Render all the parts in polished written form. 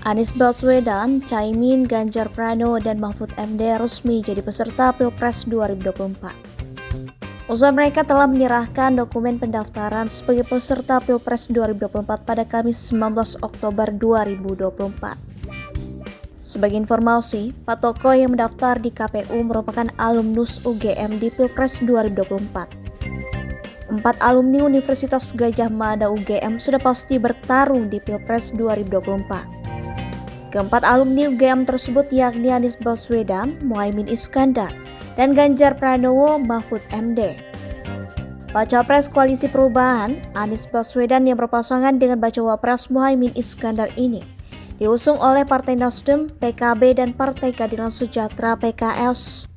Anies Baswedan, Caimin, Ganjar Pranowo, dan Mahfud MD resmi jadi peserta Pilpres 2024. Usai mereka telah menyerahkan dokumen pendaftaran sebagai peserta Pilpres 2024 pada Kamis 19 Oktober 2024. Sebagai informasi, 4 tokoh yang mendaftar di KPU merupakan alumnus UGM di Pilpres 2024. 4 alumni Universitas Gadjah Mada UGM sudah pasti bertarung di Pilpres 2024. Keempat alumni UGM tersebut yakni Anies Baswedan, Muhaimin Iskandar, dan Ganjar Pranowo Mahfud MD. Baca Pres Koalisi Perubahan, Anies Baswedan yang berpasangan dengan Bacawa Pres Muhaimin Iskandar ini diusung oleh Partai Nasdem, PKB, dan Partai Keadilan Sejahtera PKS.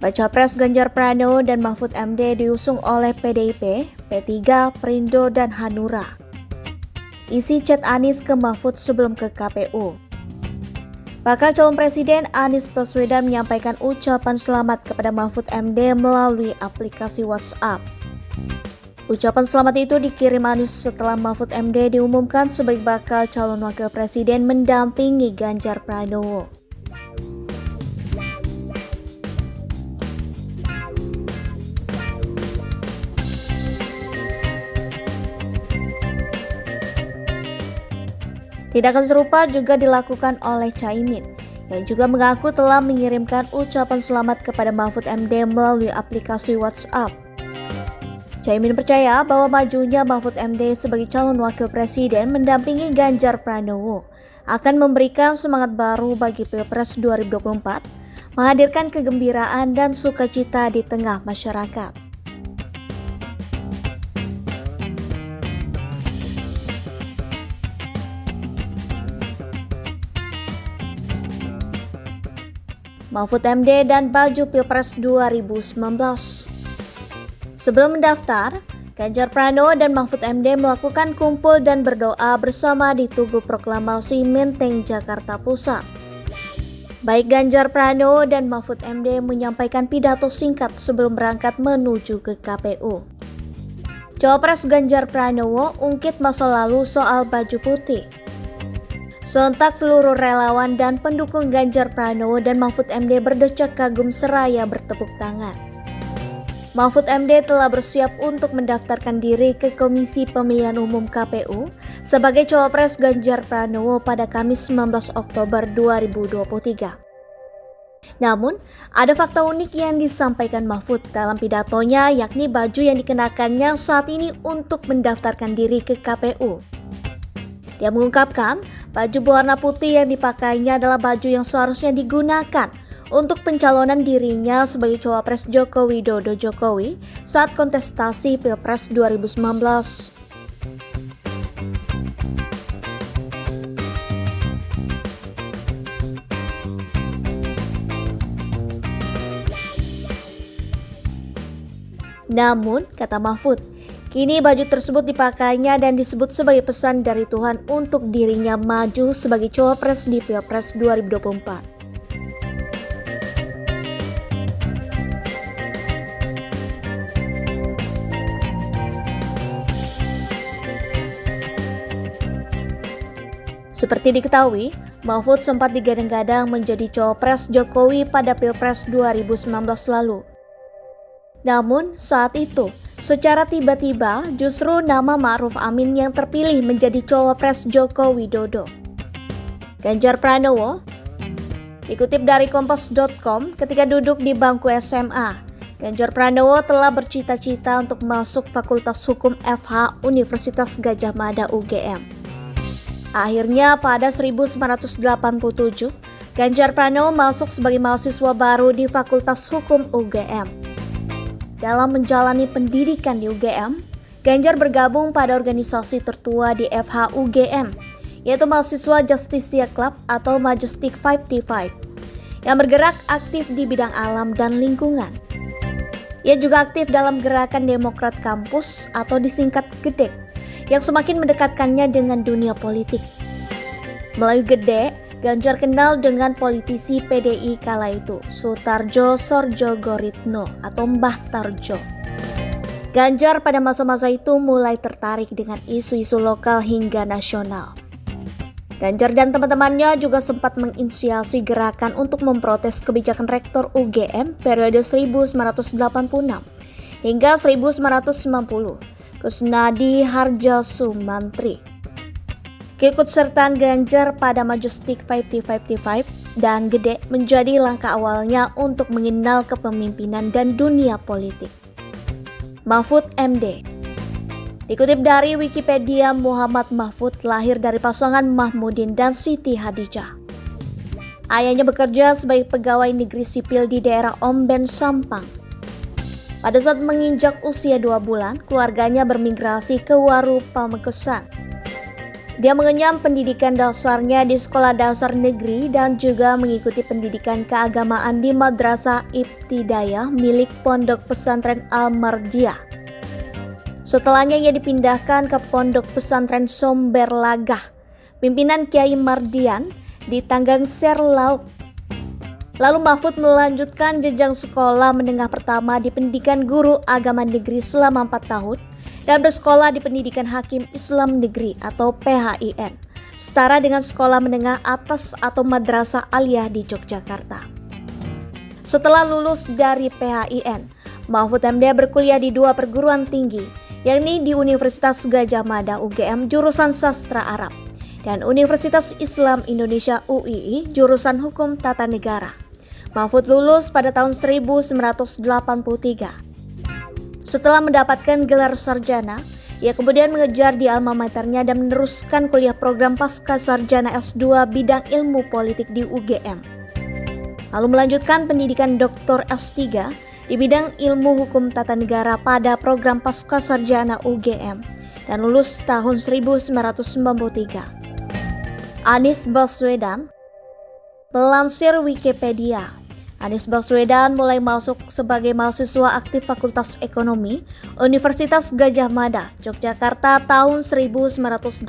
Baca Pres Ganjar Pranowo dan Mahfud MD diusung oleh PDIP, P3, Perindo, dan Hanura. Isi chat Anies ke Mahfud sebelum ke KPU. Bakal calon presiden Anies Baswedan menyampaikan ucapan selamat kepada Mahfud MD melalui aplikasi WhatsApp. Ucapan selamat itu dikirim Anies setelah Mahfud MD diumumkan sebagai bakal calon wakil presiden mendampingi Ganjar Pranowo. Tindakan serupa juga dilakukan oleh Caimin, yang juga mengaku telah mengirimkan ucapan selamat kepada Mahfud MD melalui aplikasi WhatsApp. Caimin percaya bahwa majunya Mahfud MD sebagai calon wakil presiden mendampingi Ganjar Pranowo akan memberikan semangat baru bagi Pilpres 2024, menghadirkan kegembiraan dan sukacita di tengah masyarakat. Mahfud MD dan baju Pilpres 2019. Sebelum mendaftar, Ganjar Pranowo dan Mahfud MD melakukan kumpul dan berdoa bersama di Tugu Proklamasi Menteng, Jakarta Pusat. Baik Ganjar Pranowo dan Mahfud MD menyampaikan pidato singkat sebelum berangkat menuju ke KPU. Cawapres Ganjar Pranowo ungkit masa lalu soal baju putih. Sontak seluruh relawan dan pendukung Ganjar Pranowo dan Mahfud MD berdecak kagum seraya bertepuk tangan. Mahfud MD telah bersiap untuk mendaftarkan diri ke Komisi Pemilihan Umum KPU sebagai cawapres Ganjar Pranowo pada Kamis 19 Oktober 2023. Namun, ada fakta unik yang disampaikan Mahfud dalam pidatonya, yakni baju yang dikenakannya saat ini untuk mendaftarkan diri ke KPU. Dia mengungkapkan, baju berwarna putih yang dipakainya adalah baju yang seharusnya digunakan untuk pencalonan dirinya sebagai cawapres Joko Widodo Jokowi saat kontestasi Pilpres 2019. Namun, kata Mahfud, kini baju tersebut dipakainya dan disebut sebagai pesan dari Tuhan untuk dirinya maju sebagai cawapres di Pilpres 2024. Seperti diketahui, Mahfud sempat digadang-gadang menjadi cawapres Jokowi pada Pilpres 2019 lalu. Namun saat itu, secara tiba-tiba justru nama Ma'ruf Amin yang terpilih menjadi cawapres Joko Widodo. Ganjar Pranowo dikutip dari kompas.com, ketika duduk di bangku SMA, Ganjar Pranowo telah bercita-cita untuk masuk Fakultas Hukum FH Universitas Gadjah Mada UGM. Akhirnya pada 1987, Ganjar Pranowo masuk sebagai mahasiswa baru di Fakultas Hukum UGM. Dalam menjalani pendidikan di UGM, Ganjar bergabung pada organisasi tertua di FH UGM, yaitu mahasiswa Justisia Club atau Majestic 55, yang bergerak aktif di bidang alam dan lingkungan. Ia juga aktif dalam gerakan Demokrat Kampus atau disingkat GEDEK, yang semakin mendekatkannya dengan dunia politik. Melalui GEDEK, Ganjar kenal dengan politisi PDI kala itu, Sutarjo Sorjogoritno atau Mbah Tarjo. Ganjar pada masa-masa itu mulai tertarik dengan isu-isu lokal hingga nasional. Ganjar dan teman-temannya juga sempat menginisiasi gerakan untuk memprotes kebijakan rektor UGM periode 1986 hingga 1990, Kusnadi Harjasumantri. Keikutsertaan Ganjar pada Majestic 5055 dan Gede menjadi langkah awalnya untuk mengenal kepemimpinan dan dunia politik. Mahfud MD. Dikutip dari Wikipedia, Muhammad Mahfud lahir dari pasangan Mahmudin dan Siti Hadijah. Ayahnya bekerja sebagai pegawai negeri sipil di daerah Omben, Sampang. Pada saat menginjak usia 2 bulan, keluarganya bermigrasi ke Waru, Pamekasan. Dia mengenyam pendidikan dasarnya di sekolah dasar negeri dan juga mengikuti pendidikan keagamaan di Madrasah Ibtidayah milik Pondok Pesantren Al-Mardiah. Setelahnya ia dipindahkan ke Pondok Pesantren Somberlagah, pimpinan Kiai Mardian di Tanggang Serlauk. Lalu Mahfud melanjutkan jenjang sekolah menengah pertama di pendidikan guru agama negeri selama 4 tahun dan bersekolah di pendidikan Hakim Islam Negeri atau PHIN, setara dengan sekolah menengah atas atau Madrasah Aliyah di Yogyakarta. Setelah lulus dari PHIN, Mahfud MD berkuliah di 2 perguruan tinggi, yakni di Universitas Gadjah Mada UGM jurusan Sastra Arab dan Universitas Islam Indonesia UII jurusan Hukum Tata Negara. Mahfud lulus pada tahun 1983. Setelah mendapatkan gelar sarjana, ia kemudian mengejar di alma maternya dan meneruskan kuliah program pasca sarjana S2 bidang ilmu politik di UGM. Lalu melanjutkan pendidikan Dr. S3 di bidang ilmu hukum tata negara pada program pasca sarjana UGM dan lulus tahun 1993. Anies Baswedan. Melansir Wikipedia, Anies Baswedan mulai masuk sebagai mahasiswa aktif Fakultas Ekonomi Universitas Gadjah Mada, Yogyakarta tahun 1989.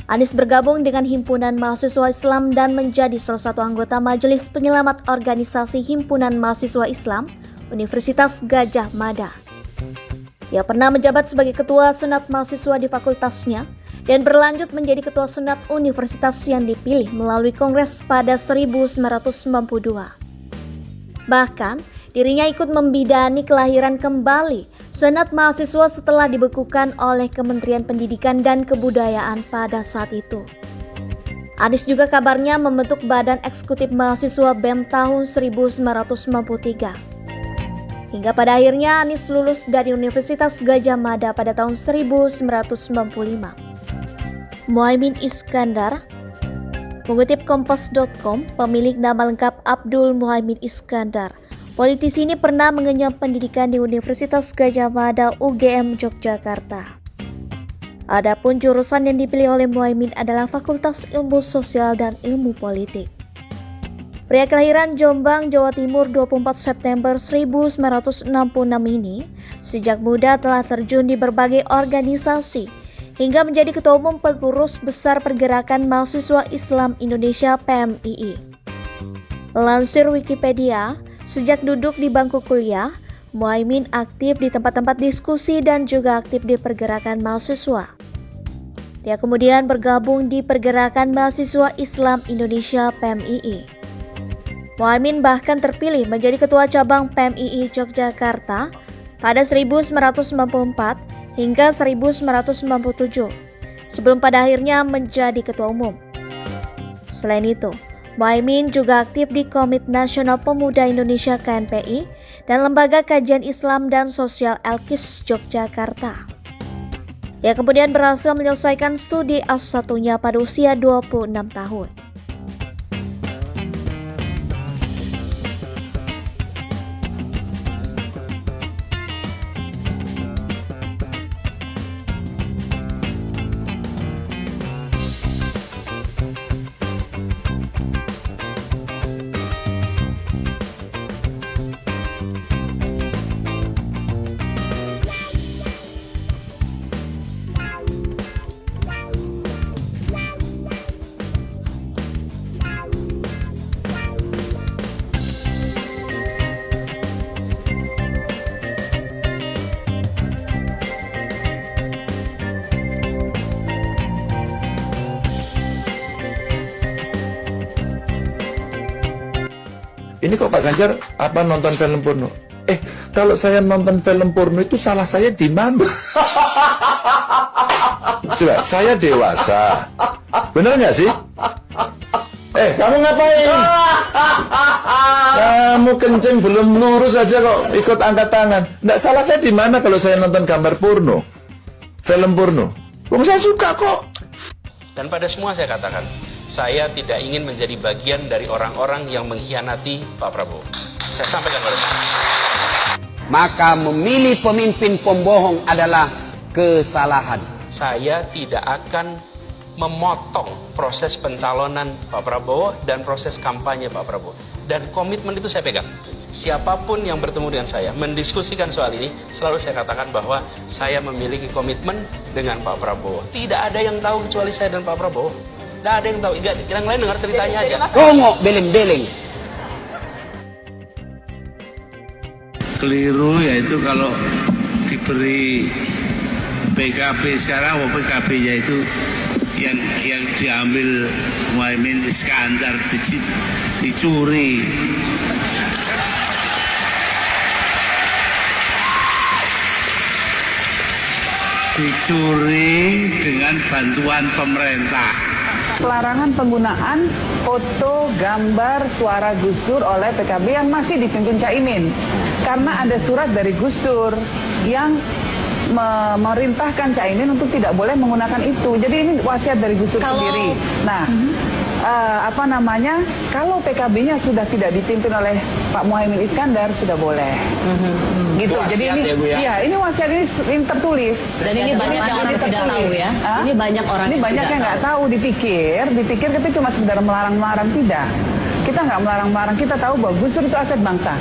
Anies bergabung dengan Himpunan Mahasiswa Islam dan menjadi salah satu anggota Majelis Penyelamat Organisasi Himpunan Mahasiswa Islam Universitas Gadjah Mada. Ia pernah menjabat sebagai Ketua Senat Mahasiswa di fakultasnya dan berlanjut menjadi Ketua Senat Universitas yang dipilih melalui Kongres pada 1992. Bahkan, dirinya ikut membidani kelahiran kembali Senat Mahasiswa setelah dibekukan oleh Kementerian Pendidikan dan Kebudayaan pada saat itu. Anies juga kabarnya membentuk Badan Eksekutif Mahasiswa BEM tahun 1993. Hingga pada akhirnya Anies lulus dari Universitas Gadjah Mada pada tahun 1995. Muhaimin Iskandar. Mengutip Kompas.com, pemilik nama lengkap Abdul Muhaimin Iskandar. Politisi ini pernah mengenyam pendidikan di Universitas Gadjah Mada UGM Yogyakarta. Adapun jurusan yang dipilih oleh Muhaimin adalah Fakultas Ilmu Sosial dan Ilmu Politik. Pria kelahiran Jombang, Jawa Timur 24 September 1966 ini sejak muda telah terjun di berbagai organisasi hingga menjadi Ketua Umum Pengurus Besar Pergerakan Mahasiswa Islam Indonesia PMII. Lansir Wikipedia, sejak duduk di bangku kuliah, Muhaimin aktif di tempat-tempat diskusi dan juga aktif di pergerakan mahasiswa. Dia kemudian bergabung di Pergerakan Mahasiswa Islam Indonesia PMII. Muhaimin bahkan terpilih menjadi Ketua Cabang PMII Yogyakarta pada 1994 hingga 1997, sebelum pada akhirnya menjadi Ketua Umum. Selain itu, Muhaimin juga aktif di Komite Nasional Pemuda Indonesia KNPI dan Lembaga Kajian Islam dan Sosial Elkis Yogyakarta. Ia kemudian berhasil menyelesaikan studi S1-nya pada usia 26 tahun. ini kok Pak Ganjar apa nonton film porno? Kalau saya nonton film porno itu salah saya di mana? Coba, saya dewasa. Bener nggak sih? Kamu ngapain? Kamu kencing belum lurus aja kok ikut angkat tangan. Nggak salah saya di mana kalau saya nonton gambar porno, film porno. Saya suka kok. Dan pada semua saya katakan, saya tidak ingin menjadi bagian dari orang-orang yang mengkhianati Pak Prabowo. Saya sampaikan pada maka memilih pemimpin pembohong adalah kesalahan. Saya tidak akan memotong proses pencalonan Pak Prabowo dan proses kampanye Pak Prabowo. Dan komitmen itu saya pegang. Siapapun yang bertemu dengan saya, mendiskusikan soal ini, selalu saya katakan bahwa saya memiliki komitmen dengan Pak Prabowo. Tidak ada yang tahu kecuali saya dan Pak Prabowo. Tidak ada yang tahu. Yang lain dengar ceritanya aja. Tongok beleng-beleng. Keliru yaitu kalau diberi PKB sekarang, PKB-nya itu yang diambil Muhaimin Iskandar dicuri. Dicuri dengan bantuan pemerintah. Pelarangan penggunaan foto, gambar, suara Gus Dur oleh PKB yang masih dipimpin Caimin. Karena ada surat dari Gus Dur yang memerintahkan Caimin untuk tidak boleh menggunakan itu. Jadi ini wasiat dari Gus Dur sendiri. Nah, kalau PKB-nya sudah tidak dipimpin oleh Pak Muhaimin Iskandar sudah boleh. Gitu. Jadi ini ini wasiat ini tertulis. Dan ini banyak yang orang tidak tahu ya. Ini banyak orang yang nggak tahu, dipikir kita cuma sekedar melarang-melarang, tidak. Kita nggak melarang-melarang, kita tahu bahwa Gus Dur itu aset bangsa.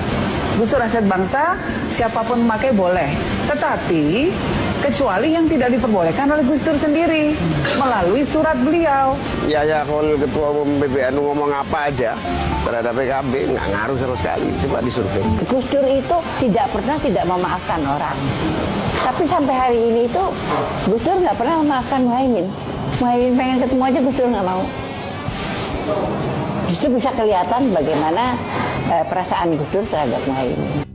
Gus Dur aset bangsa, siapapun memakai boleh. Tetapi kecuali yang tidak diperbolehkan oleh Gus Dur sendiri melalui surat beliau. Ya kalau Ketua Umum PBNU ngomong apa aja terhadap PKB nggak ngaruh sama sekali. Coba disurvei. Gus Dur itu tidak pernah tidak memaafkan orang. Tapi sampai hari ini itu Gus Dur nggak pernah memaafkan Muhaimin. Muhaimin pengen ketemu aja Gus Dur nggak mau. Justru bisa kelihatan bagaimana perasaan Gus Dur terhadap Muhaimin.